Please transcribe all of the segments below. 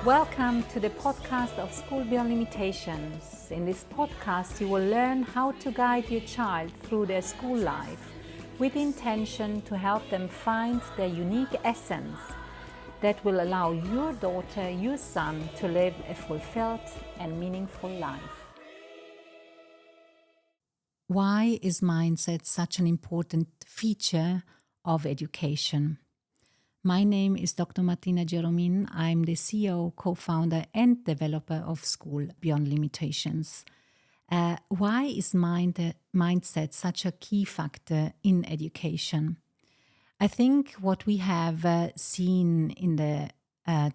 Welcome to the podcast of School Beyond Limitations. In this podcast, you will learn how to guide your child through their school life with the intention to help them find their unique essence that will allow your daughter, your son to live a fulfilled and meaningful life. Why is mindset such an important feature of education? My name is Dr. Martina. I'm the CEO, co-founder and developer of School Beyond Limitations. Why is mindset such a key factor in education? I think what we have seen in the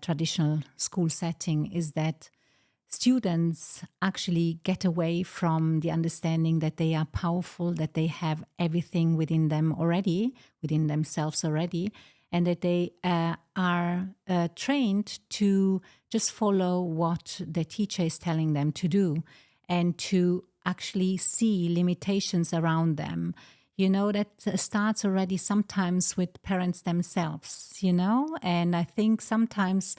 traditional school setting is that students actually get away from the understanding that they are powerful, that they have everything within them already, within themselves already, and that they are trained to just follow what the teacher is telling them to do and to actually see limitations around them. You know, that starts already sometimes with parents themselves, and I think sometimes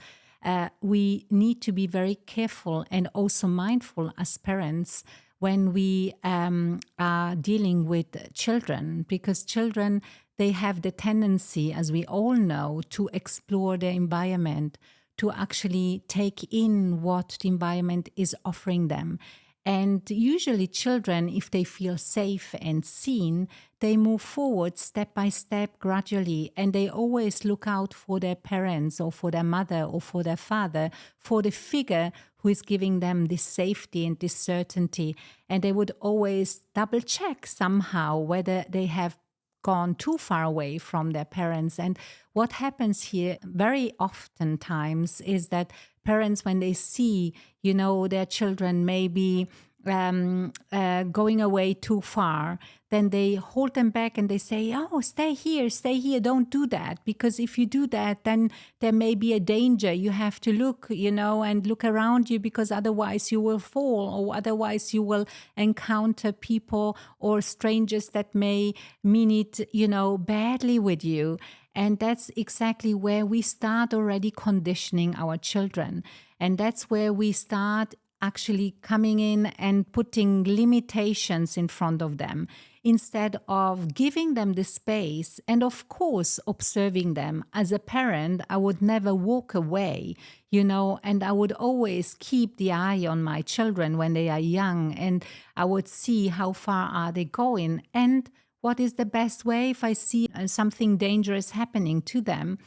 we need to be very careful and also mindful as parents when we are dealing with children, because children, they have the tendency, as we all know, to explore their environment, to actually take in what the environment is offering them. And usually children, if they feel safe and seen, they move forward step by step gradually, and they always look out for their parents or for their mother or for their father, for the figure who is giving them this safety and this certainty. And they would always double check somehow whether they have gone too far away from their parents. And what happens here very oftentimes is that parents, when they see, their children maybe going away too far, then they hold them back and they say, oh, stay here, don't do that. Because if you do that, then there may be a danger. You have to look, and look around you, because otherwise you will fall, or otherwise you will encounter people or strangers that may mean it, badly with you. And that's exactly where we start already conditioning our children. And that's where we start actually coming in and putting limitations in front of them, instead of giving them the space and, of course, observing them. As a parent, I would never walk away, and I would always keep the eye on my children when they are young, and I would see how far are they going and what is the best way if I see something dangerous happening to them.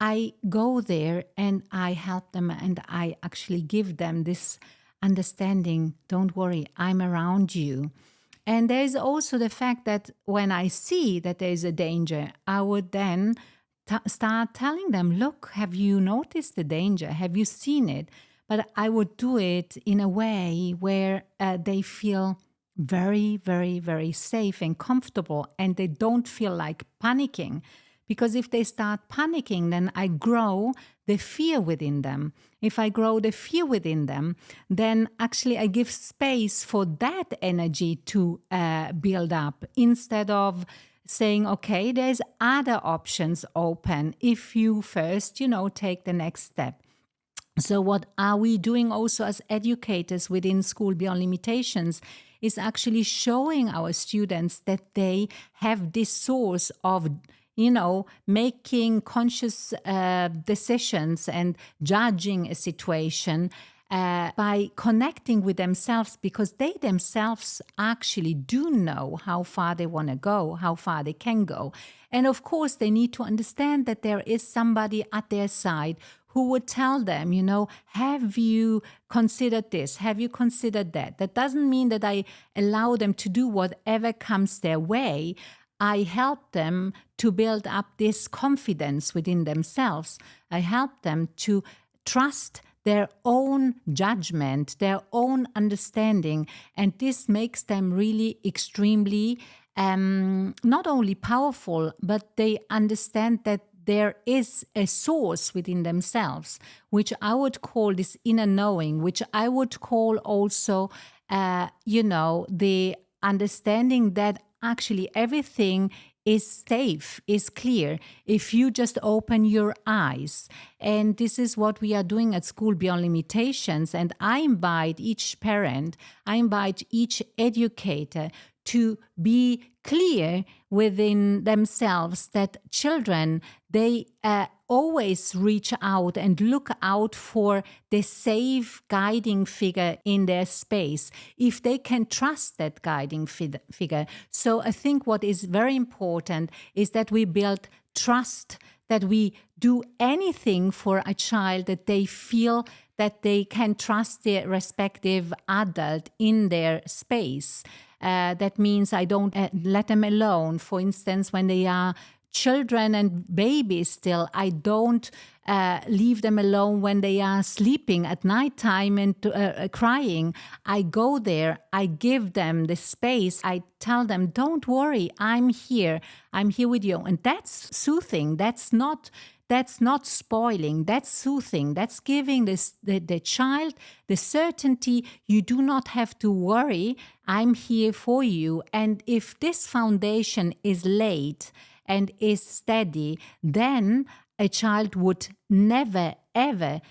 I go there and I help them, and I actually give them this understanding. Don't worry, I'm around you. And there's also the fact that when I see that there's a danger, I would then start telling them, look, have you noticed the danger? Have you seen it? But I would do it in a way where they feel very, very, very safe and comfortable, and they don't feel like panicking. Because if they start panicking, then I grow the fear within them. If I grow the fear within them, then actually I give space for that energy to build up, instead of saying, okay, there's other options open if you first, take the next step. So what are we doing also as educators within School Beyond Limitations is actually showing our students that they have this source of making conscious decisions and judging a situation by connecting with themselves, because they themselves actually do know how far they want to go, how far they can go. And of course, they need to understand that there is somebody at their side who would tell them, have you considered this? Have you considered that? That doesn't mean that I allow them to do whatever comes their way. I help them to build up this confidence within themselves. I help them to trust their own judgment, their own understanding. And this makes them really extremely not only powerful, but they understand that there is a source within themselves, which I would call this inner knowing, which I would call also, the understanding that actually everything is safe, is clear, if you just open your eyes. And this is what we are doing at School Beyond Limitations. And I invite each parent, I invite each educator to be clear within themselves that children, they always reach out and look out for the safe guiding figure in their space, if they can trust that guiding figure. So I think what is very important is that we build trust, that we do anything for a child that they feel that they can trust their respective adult in their space. That means I don't let them alone. For instance, when they are children and babies still, I don't leave them alone when they are sleeping at nighttime and crying. I go there, I give them the space, I tell them, don't worry, I'm here with you. And that's soothing. That's not spoiling, that's soothing, that's giving the child the certainty you do not have to worry, I'm here for you. And if this foundation is laid and is steady, then a child would never, ever,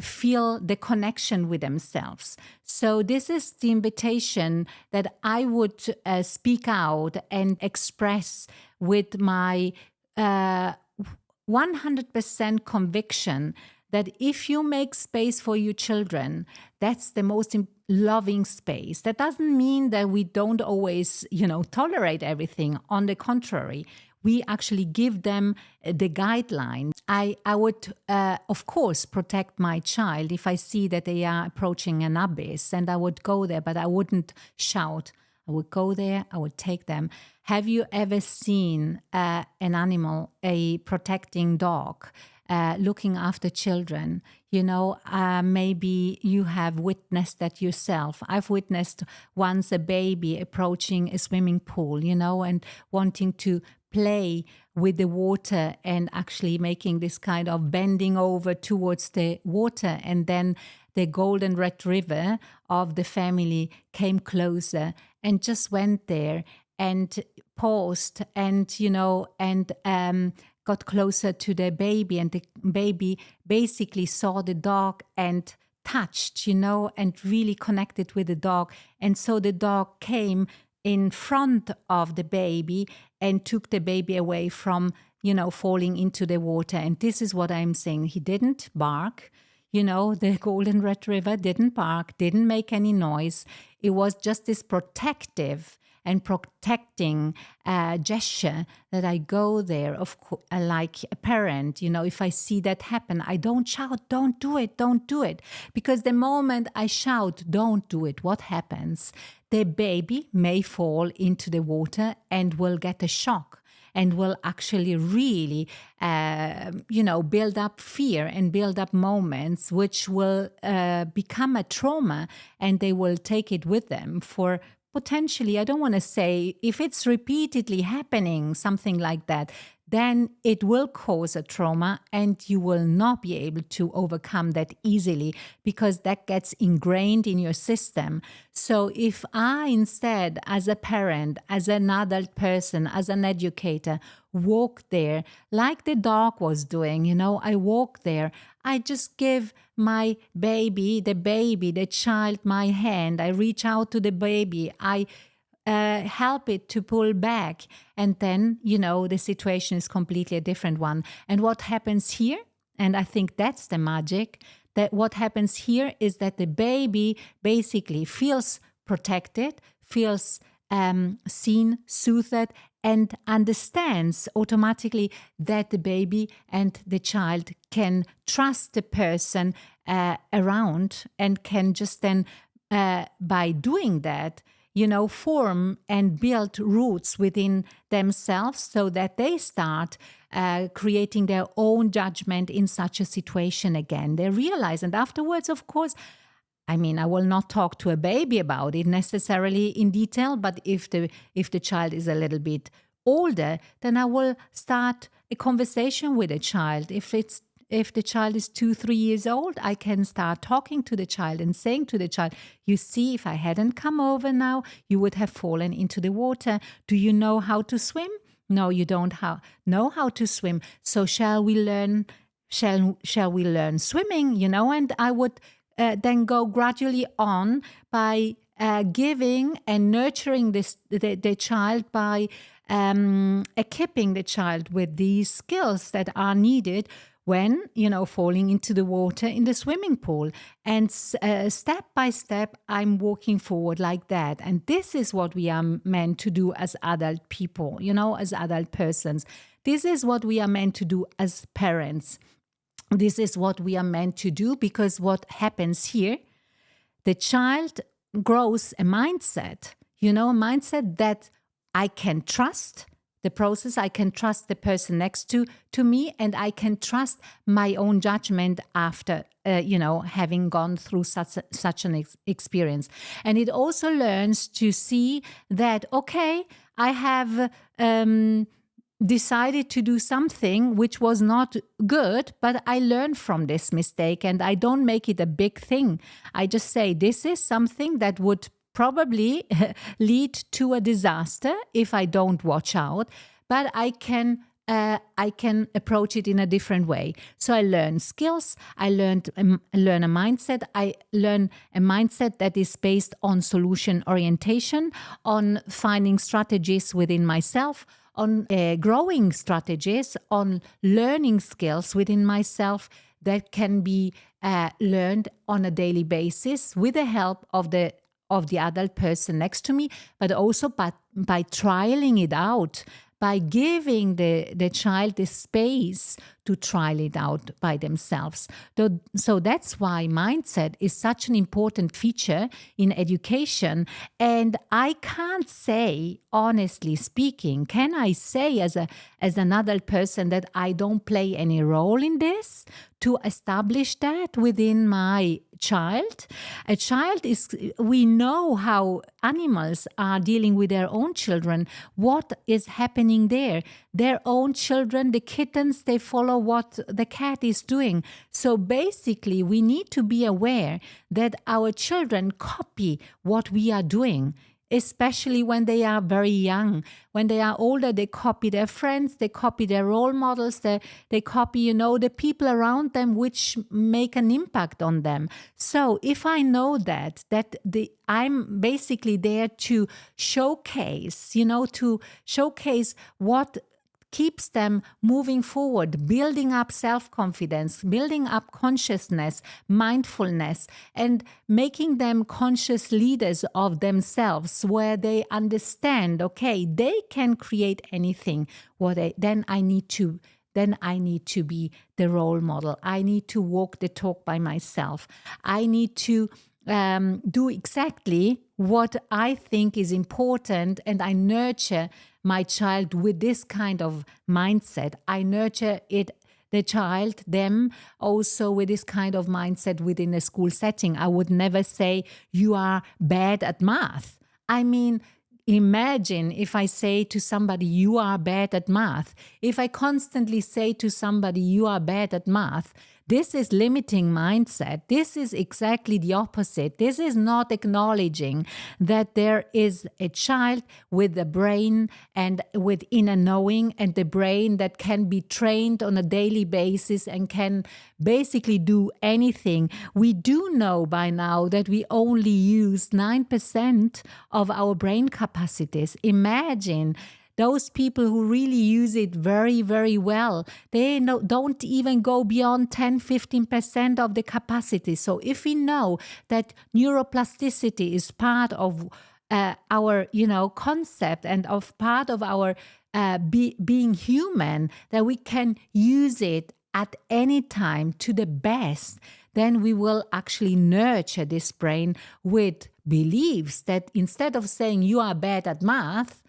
feel the connection with themselves. So this is the invitation that I would speak out and express with my 100% conviction that if you make space for your children, that's the most loving space. That doesn't mean that we don't always, tolerate everything. On the contrary, we actually give them the guidelines. I would, of course, protect my child if I see that they are approaching an abyss, and I would go there, but I wouldn't shout. I would go there, I would take them. Have you ever seen an animal, a protecting dog, looking after children? Maybe you have witnessed that yourself. I've witnessed once a baby approaching a swimming pool, and wanting to play with the water and actually making this kind of bending over towards the water. And then the golden retriever of the family came closer and just went there and paused and, got closer to the baby. And the baby basically saw the dog and touched, and really connected with the dog. And so the dog came in front of the baby and took the baby away from, falling into the water. And this is what I'm saying. He didn't bark. The golden retriever didn't bark, didn't make any noise. It was just this protective and protecting gesture that I go there, like a parent. If I see that happen, I don't shout, don't do it. Because the moment I shout, don't do it, what happens? The baby may fall into the water and will get a shock and will actually really, build up fear and build up moments which will become a trauma, and they will take it with them for potentially, I don't want to say, if it's repeatedly happening, something like that, then it will cause a trauma and you will not be able to overcome that easily because that gets ingrained in your system. So if I instead, as a parent, as an adult person, as an educator, walk there like the dog was doing, I walk there, I just give my baby, the child, my hand. I reach out to the baby. I help it to pull back. And then, the situation is completely a different one. And what happens here, and I think that's the magic, that what happens here is that the baby basically feels protected, feels seen, soothed, and understands automatically that the baby and the child can trust the person around and can just then, by doing that, form and build roots within themselves so that they start creating their own judgment in such a situation again. They realize, and afterwards, of course, I will not talk to a baby about it necessarily in detail, but if the child is a little bit older, then I will start a conversation with a child. If it's if the child is 2, 3 years old, I can start talking to the child and saying to the child, you see, if I hadn't come over now, you would have fallen into the water. Do you know how to swim? No, you don't know how to swim. So shall we learn swimming, And I would then go gradually on by giving and nurturing the child, by equipping the child with these skills that are needed when, falling into the water in the swimming pool. And step by step, I'm walking forward like that. And this is what we are meant to do as adult people, as adult persons. This is what we are meant to do as parents. This is what we are meant to do, because what happens here, the child grows a mindset, a mindset that I can trust the process, I can trust the person next to me, and I can trust my own judgment after, having gone through such an experience. And it also learns to see that, okay, I have decided to do something which was not good, but I learned from this mistake and I don't make it a big thing. I just say, this is something that would probably lead to a disaster if I don't watch out, but I can approach it in a different way. So I learn skills, I learn a mindset, I learn a mindset that is based on solution orientation, on finding strategies within myself, on growing strategies, on learning skills within myself that can be learned on a daily basis with the help of the adult person next to me, but also by trialing it out, by giving the child the space to trial it out by themselves. So that's why mindset is such an important feature in education. And I can't say, honestly speaking, can I say as an adult person that I don't play any role in this to establish that within my child? A child we know how animals are dealing with their own children, what is happening there. Their own children, the kittens, they follow what the cat is doing. So basically, we need to be aware that our children copy what we are doing, especially when they are very young. When they are older, they copy their friends, they copy their role models, they copy, the people around them which make an impact on them. So if I know that I'm basically there to showcase, to showcase what keeps them moving forward, building up self-confidence, building up consciousness, mindfulness, and making them conscious leaders of themselves, where they understand, okay, they can create anything. Then I need to be the role model. I need to walk the talk by myself. I need to do exactly what I think is important, and I nurture my child with this kind of mindset. I nurture them also with this kind of mindset within a school setting. I would never say you are bad at math. I mean, imagine if I say to somebody, you are bad at math. If I constantly say to somebody, you are bad at math, this is limiting mindset. This is exactly the opposite. This is not acknowledging that there is a child with a brain and with inner knowing, and the brain that can be trained on a daily basis and can basically do anything. We do know by now that we only use 9% of our brain capacities. Imagine those people who really use it very, very well, they don't even go beyond 10-15% of the capacity. So if we know that neuroplasticity is part of our, concept and of part of our being human, that we can use it at any time to the best, then we will actually nurture this brain with beliefs that instead of saying you are bad at math,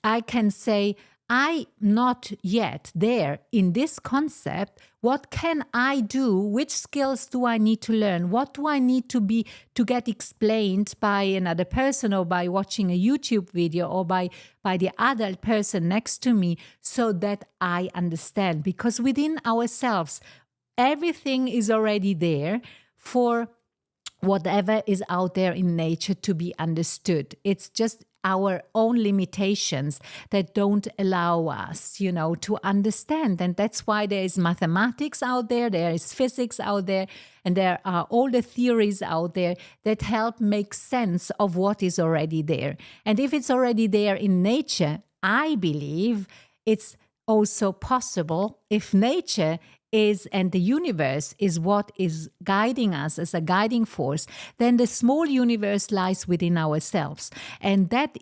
I can say, I'm not yet there in this concept. What can I do? Which skills do I need to learn? What do I need to get explained by another person, or by watching a YouTube video, or by the adult person next to me, so that I understand? Because within ourselves, Everything is already there for whatever is out there in nature to be understood. It's just our own limitations that don't allow us, to understand. And that's why there is mathematics out there is physics out there, and there are all the theories out there that help make sense of what is already there. And if it's already there in nature, I believe it's also possible if nature is, and the universe is what is guiding us as a guiding force, then the small universe lies within ourselves. And that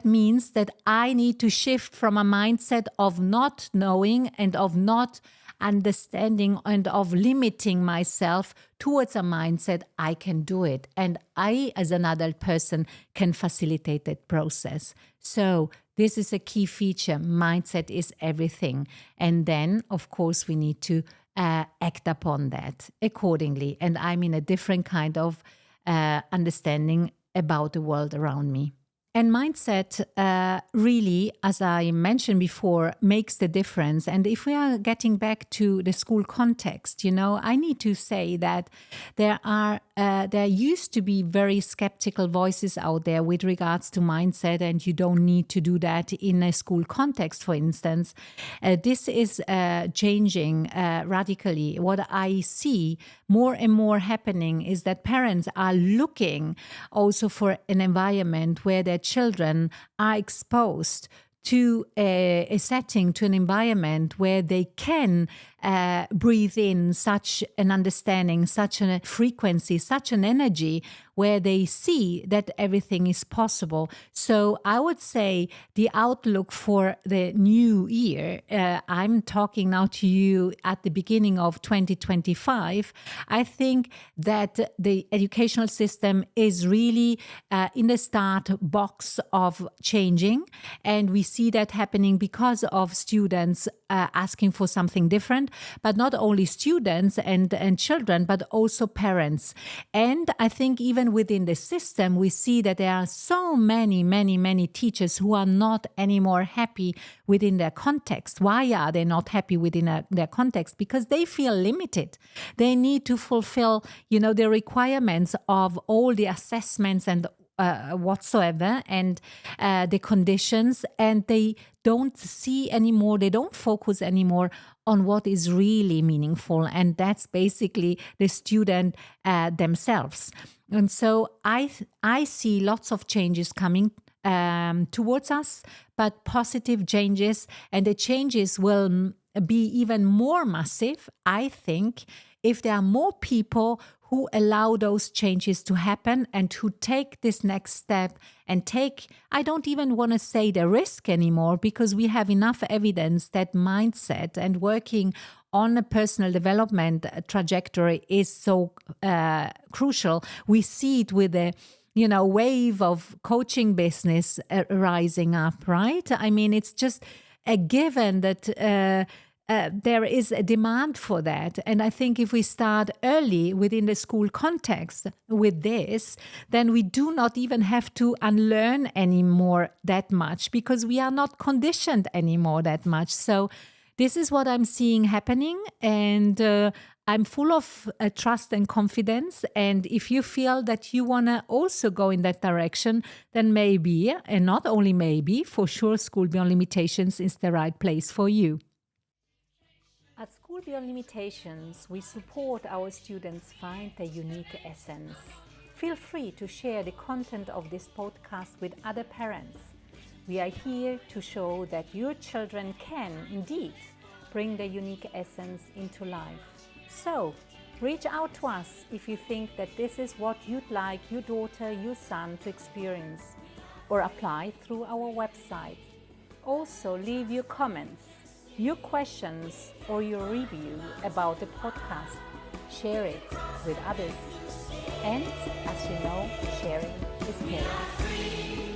means that I need to shift from a mindset of not knowing and of not understanding and of limiting myself towards a mindset I can do it. And I, as an adult person, can facilitate that process. So this is a key feature. Mindset is everything. And then, of course, we need to act upon that accordingly. And I'm in a different kind of understanding about the world around me. And mindset really, as I mentioned before, makes the difference. And if we are getting back to the school context, I need to say that there used to be very skeptical voices out there with regards to mindset, and you don't need to do that in a school context, for instance. This is changing radically. What I see more and more happening is that parents are looking also for an environment where their children are exposed to a setting, to an environment where they can breathe in such an understanding, such a frequency, such an energy, where they see that everything is possible. So I would say the outlook for the new year, I'm talking now to you at the beginning of 2025, I think that the educational system is really in the start box of changing. And we see that happening because of students asking for something different, but not only students and children, but also parents. And I think even within the system, we see that there are so many teachers who are not anymore happy within their context. Why are they not happy within their context? Because they feel limited. They need to fulfill, the requirements of all the assessments and whatsoever, and the conditions, and they don't see anymore, they don't focus anymore on what is really meaningful, and that's basically the student themselves. And so I see lots of changes coming towards us, but positive changes, and the changes will be even more massive, I think, if there are more people who allow those changes to happen and who take this next step and take, I don't even want to say the risk anymore, because we have enough evidence that mindset and working on a personal development trajectory is so crucial. We see it with the wave of coaching business rising up, right? I mean, it's just a given that there is a demand for that. And I think if we start early within the school context with this, then we do not even have to unlearn anymore that much, because we are not conditioned anymore that much. So this is what I'm seeing happening, and I'm full of trust and confidence. And if you feel that you want to also go in that direction, then maybe, and not only maybe, for sure, School Beyond Limitations is the right place for you. At School Beyond Limitations, we support our students find their unique essence. Feel free to share the content of this podcast with other parents. We are here to show that your children can, indeed, bring their unique essence into life. So, reach out to us if you think that this is what you'd like your daughter, your son to experience, or apply through our website. Also, leave your comments, your questions, or your review about the podcast. Share it with others. And as you know, sharing is caring.